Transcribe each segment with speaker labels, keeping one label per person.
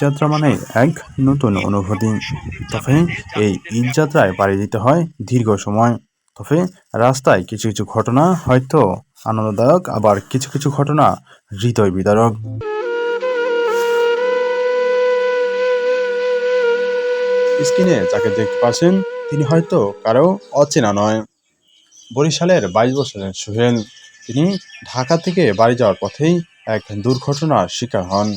Speaker 1: যাত্রা মানে এক নতুন অনুভূতি। তবে এই ঈদযাত্রায় পাড়ি দিতে হয় দীর্ঘ সময়। তবে রাস্তায় কিছু কিছু ঘটনা হয়তো আনন্দদায়ক, আবার কিছু কিছু ঘটনা হৃদয় বিদারক। স্ক্রিনে যাকে দেখতে পাচ্ছেন তিনি হয়তো কারো অচেনা নয়। বরিশালের 22 বছরের সোহেল। তিনি ঢাকা থেকে বাড়ি যাওয়ার পথেই এক দুর্ঘটনার শিকার হন।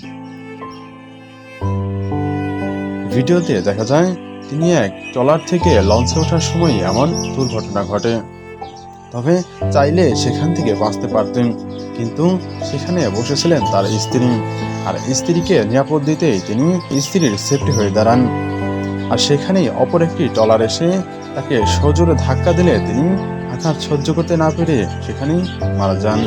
Speaker 1: ভিডিওতে দেখা যায় তিনি এক ট্রলার থেকে লঞ্চে ওঠার সময় এমন দুর্ঘটনা ঘটে। তবে চাইলে সেখান থেকে বাঁচতে পারতেন, কিন্তু সেখানে বসেছিলেন তার স্ত্রী। আর স্ত্রীকে নিরাপদ দিতেই তিনি স্ত্রীর সেফটি হয়ে দাঁড়ান। আর সেখানেই অপর একটি ট্রলার এসে তাকে সজোরে ধাক্কা দিলে তিনি আঘাত সহ্য করতে না পেরে সেখানেই মারা যান।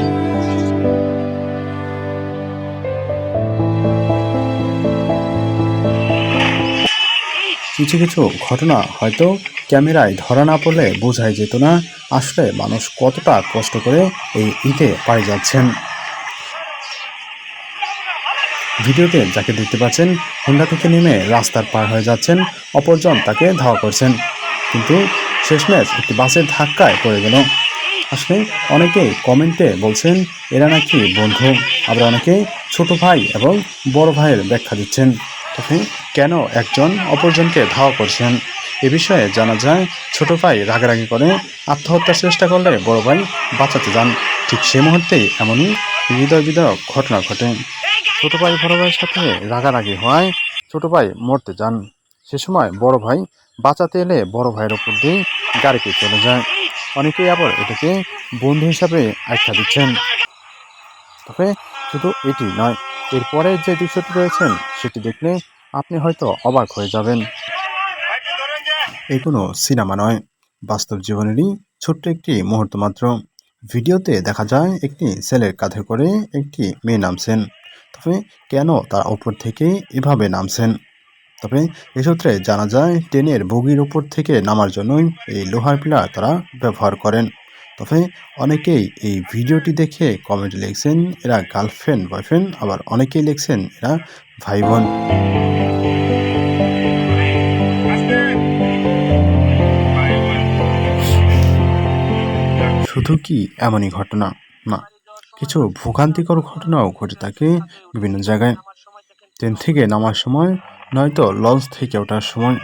Speaker 1: কিছু কিছু ঘটনা হয়তো ক্যামেরায় ধরা না পড়লে বোঝাই যেত না আসলে মানুষ কতটা কষ্ট করে এই ঈদে পাড়ি যাচ্ছেন। ভিডিওতে যাকে দেখতে পাচ্ছেন হোন্ডা থেকে নেমে রাস্তার পার হয়ে যাচ্ছেন, অপরজন তাকে ধাওয়া করছেন, কিন্তু শেষমেশ একটি বাসের ধাক্কায় পড়ে গেল। আসলে অনেকেই কমেন্টে বলছেন এরা নাকি বন্ধু, আবার অনেকেই ছোট ভাই এবং বড় ভাইয়ের ব্যাখ্যা দিচ্ছেন। তবে কেন একজন অপরজনকে ধাওয়া করছেন এ বিষয়ে জানা যায়, ছোট ভাই রাগারাগি করে আত্মহত্যার চেষ্টা করলে বড় ভাই বাঁচাতে যান। ঠিক সে মুহূর্তেই এমনই হৃদয় বিদারক ঘটনা ঘটে। ছোট ভাই বড় ভাইয়ের সাথে রাগারাগি হওয়ায় ছোট ভাই মরতে যান। সে সময় বড় ভাই বাঁচাতে এলে বড় ভাইয়ের উপর দিয়ে গাড়িতে চলে যায়। অনেকেই আবার এটাকে বন্ধু হিসাবে আখ্যা দিচ্ছেন। তবে শুধু এটি নয়, এরপরে যে দৃশ্যটি রয়েছেন সেটি দেখলে আপনি হয়তো অবাক হয়ে যাবেন। এই কোনো সিনেমা নয়, বাস্তব জীবনেরই ছোট্ট একটি মুহূর্ত মাত্র। ভিডিওতে দেখা যায় একটি ছেলের কাঁধে করে একটি মেয়ে নামছেন। তবে কেন তার ওপর থেকে এভাবে নামছেন? তবে এ সূত্রে জানা যায় ট্রেনের বগির ওপর থেকে নামার জন্যই এই লোহার পিলার তারা ব্যবহার করেন। তবে অনেকেই এই ভিডিওটি দেখে কমেন্টে লিখছেন এরা গার্লফ্রেন্ড বয়ফ্রেন্ড, আবার অনেকেই লিখছেন এরা ভাই বোন। শুধু কি এমনই ঘটনা? না, কিছু ভোগান্তিকর ঘটনাও ঘটে থাকে বিভিন্ন জায়গায়। ট্রেন থেকে নামার সময়, নয়তো লঞ্চ থেকে ওঠার সময়।